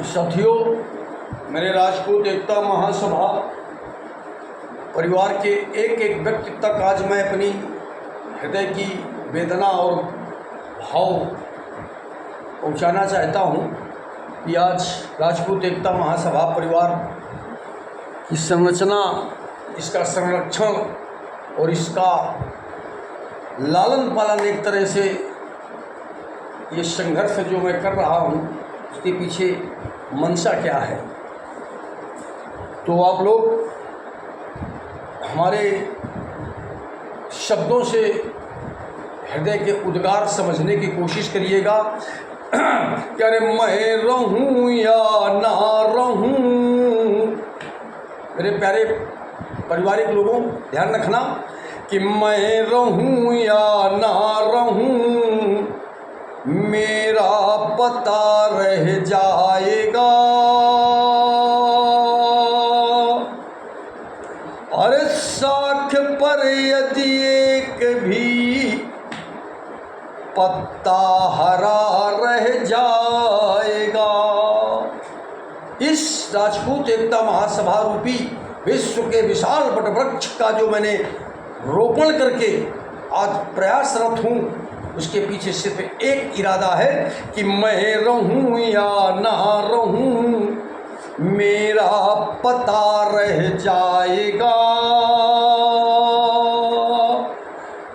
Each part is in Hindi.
साथियों, मेरे राजपूत एकता महासभा परिवार के एक एक व्यक्ति तक आज मैं अपनी हृदय की वेदना और भाव पहुंचाना चाहता हूं कि आज राजपूत एकता महासभा परिवार की संरचना, इसका संरक्षण और इसका लालन पालन, एक तरह से ये संघर्ष जो मैं कर रहा हूँ उसके पीछे मंशा क्या है। तो आप लोग हमारे शब्दों से हृदय के उद्गार समझने की कोशिश करिएगा कि अरे मैं रहूं या ना रहूं। मेरे प्यारे पारिवारिक लोगों, ध्यान रखना कि मैं रहूं या ना रहूं, मेरा पता रह जाएगा। अरे साख पर यदि एक भी पत्ता हरा रह जाएगा। इस राजपूत एकता महासभा रूपी विश्व के विशाल वटवृक्ष का जो मैंने रोपण करके आज प्रयासरत हूँ, उसके पीछे सिर्फ एक इरादा है कि मैं रहूं या ना रहूं, मेरा पता रह जाएगा।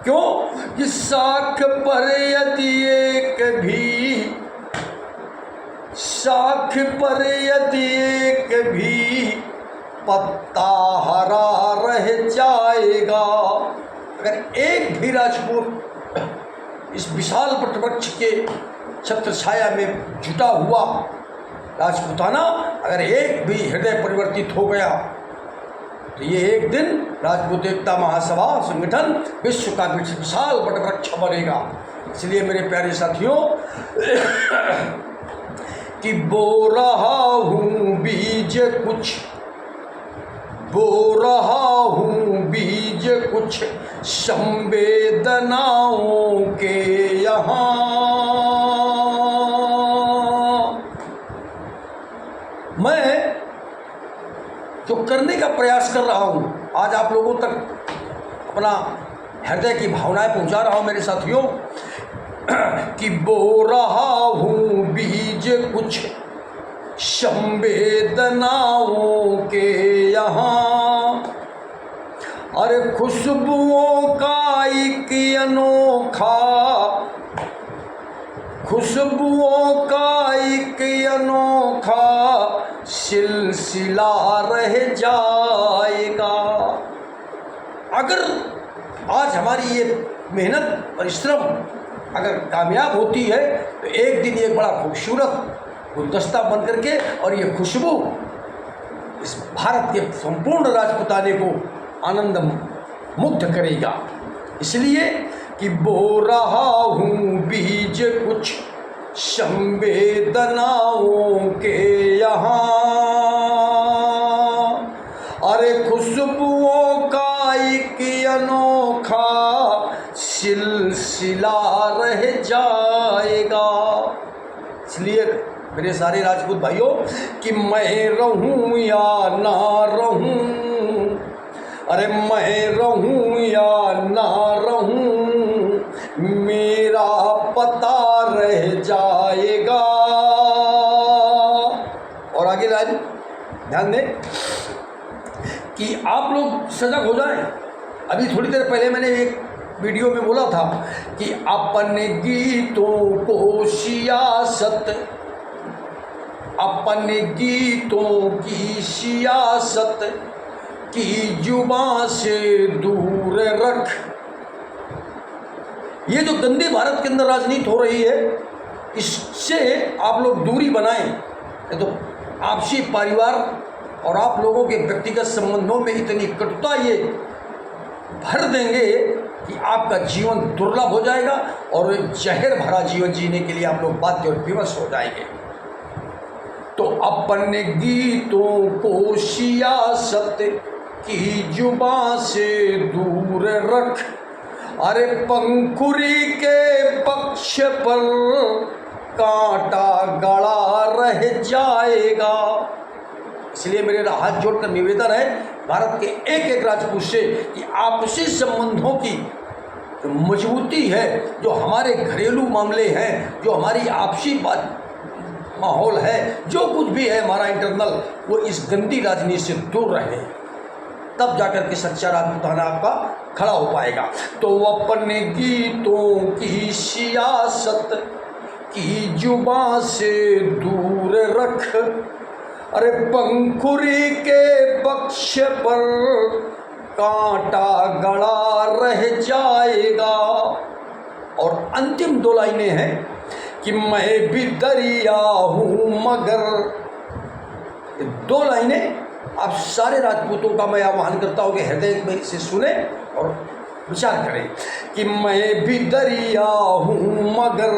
क्यों कि साख पर यदि एक भी, साख पर यदि एक भी पत्ता हरा रह जाएगा। अगर एक भी राजपूत इस विशाल वटवृक्ष के छत्र छाया में जुटा हुआ राजपूताना अगर एक भी हृदय परिवर्तित हो गया तो ये एक दिन राजपूत एकता महासभा संगठन विश्व का विशाल वटवृक्ष बनेगा। इसलिए मेरे प्यारे साथियों कि बो रहा हूँ बीज कुछ, बो रहा हूँ बीज कुछ संवेदनाओं के यहाँ। मैं जो करने का प्रयास कर रहा हूँ, आज आप लोगों तक अपना हृदय की भावनाएं पहुँचा रहा हूँ मेरे साथियों कि बो रहा हूँ बीज कुछ संवेदनाओं के यहाँ। अरे खुशबुओं का एक अनोखा, खुशबुओं का एक अनोखा सिलसिला रह जाएगा। अगर आज हमारी ये मेहनत परिश्रम अगर कामयाब होती है तो एक दिन ये बड़ा खूबसूरत गुलदस्ता बन करके और ये खुशबू इस भारत के संपूर्ण राजपूताने को आनंद मुग्ध करेगा। इसलिए कि बो रहा हूँ बीज कुछ संवेदनाओं के यहाँ। अरे खुशबुओं का एक अनोखा सिलसिला रह जाएगा। इसलिए मेरे सारे राजपूत भाइयों कि मैं रहूं या ना रहूं, अरे मैं रहूं या ना रहूं, मेरा पता रह जाएगा। और आगे ध्यान दें कि आप लोग सजग हो जाएं। अभी थोड़ी देर पहले मैंने एक वीडियो में बोला था कि अपने गीतों को सियासत, अपने गीतों की सियासत की जुबां से दूर रख। ये जो गंदे भारत के अंदर राजनीति हो रही है, इससे आप लोग दूरी बनाएं। ये तो आपसी परिवार और आप लोगों के व्यक्तिगत संबंधों में इतनी कटुता ये भर देंगे कि आपका जीवन दुर्लभ हो जाएगा और जहर भरा जीवन जीने के लिए आप लोग बाध्य और विवश हो जाएंगे। तो अपने गीतों को सियासत की जुबां से दूर रख। अरे पंखुरी के पक्ष पर कांटा गड़ा रह जाएगा। इसलिए मेरे हाथ जोड़कर निवेदन है भारत के एक एक राजपूत से कि आपसी संबंधों की मजबूती है, जो हमारे घरेलू मामले हैं, जो हमारी आपसी बात माहौल है, जो कुछ भी है हमारा इंटरनल, वो इस गंदी राजनीति से दूर रहे, तब जाकर के सच्चा राजपूताना आपका खड़ा हो पाएगा। तो अपने गीतों की सियासत की जुबां से दूर रख, अरे पंखुरी के बक्ष पर कांटा गड़ा रह जाएगा। और अंतिम दो लाइनें हैं कि मैं भी दरिया हूँ मगर, दो लाइनें आप सारे राजपूतों का मैं आह्वान करता हूँ कि हृदय में इसे सुने और विचार करें कि मैं भी दरिया हूँ मगर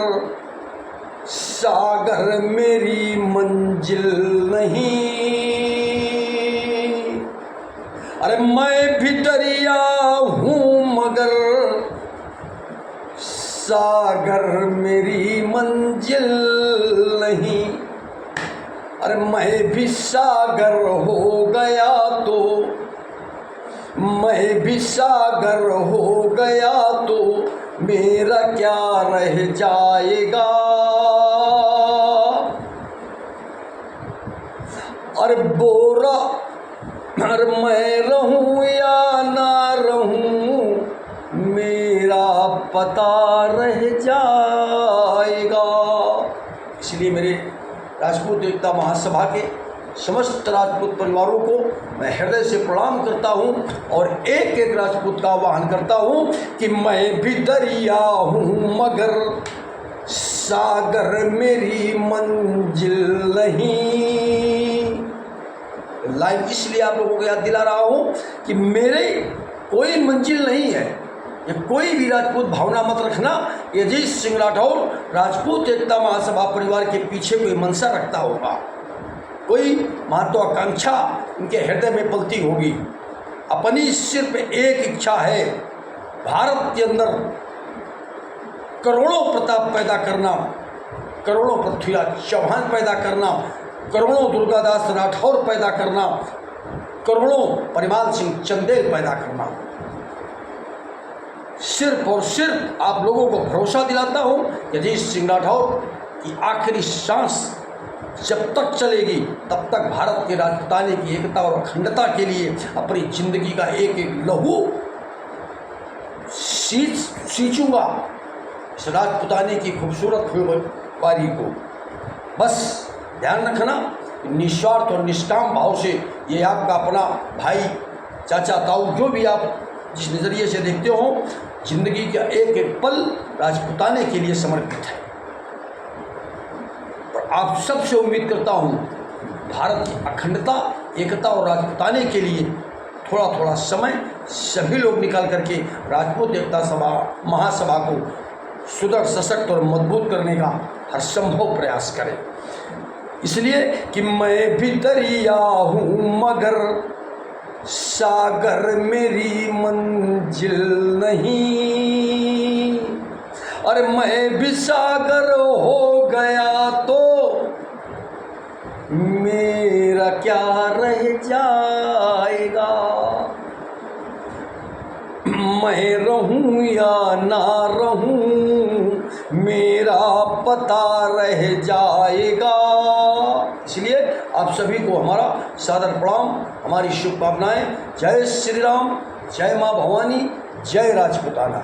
सागर मेरी मंजिल नहीं। अरे मैं भी दरिया हूँ मगर सागर मेरी मंजिल नहीं। अरे मैं भी सागर हो गया तो, मैं भी सागर हो गया तो मेरा क्या रह जाएगा। अरे बोरा, अरे मैं रहूं या ना रहूं मेरा पता रह जाएगा। इसलिए मेरे राजपूत एकता महासभा के समस्त राजपूत परिवारों को मैं हृदय से प्रणाम करता हूं और एक एक राजपूत का आह्वान करता हूं कि मैं भी दरिया हूं मगर सागर मेरी मंजिल नहीं। लाइव इसलिए आप लोगों को याद दिला रहा हूं कि मेरे कोई मंजिल नहीं है। ये कोई भी राजपूत भावना मत रखना ये अजीत सिंह राठौर राजपूत एकता महासभा परिवार के पीछे कोई मंशा रखता होगा, कोई महत्वाकांक्षा उनके हृदय में पलती होगी। अपनी सिर्फ एक इच्छा है, भारत के अंदर करोड़ों प्रताप पैदा करना, करोड़ों पृथ्वीराज चौहान पैदा करना, करोड़ों दुर्गादास राठौर पैदा करना, करोड़ों परिमाल सिंह चंदेल पैदा करना। सिर्फ और सिर्फ आप लोगों को भरोसा दिलाता हूँ कि अजीत सिंह राठौर की आखिरी सांस जब तक चलेगी तब तक भारत के राजपूताने की एकता और अखंडता के लिए अपनी जिंदगी का एक एक लहू सींचूंगा इस राजपूताने की खूबसूरत वारी को। बस ध्यान रखना, निस्वार्थ और निष्काम भाव से ये आपका अपना भाई, चाचा, ताऊ, जो भी आप जिस नज़रिए से देखते हो, जिंदगी का एक एक पल राजपूताने के लिए समर्पित है। और आप सबसे उम्मीद करता हूँ भारत की अखंडता, एकता और राजपूताने के लिए थोड़ा थोड़ा समय सभी लोग निकाल करके राजपूत एकता सभा महासभा को सुदृढ़, सशक्त और मजबूत करने का हर संभव प्रयास करें। इसलिए कि मैं भी दरिया हूँ मगर सागर मेरी मंजिल नहीं। अरे मैं भी सागर हो गया तो मेरा क्या रह जाएगा। मैं रहूं या ना रहूं मेरा पता रह जाएगा। इसलिए आप सभी को हमारा सादर प्रणाम, हमारी शुभकामनाएं। जय श्री राम, जय माँ भवानी, जय राजपूताना।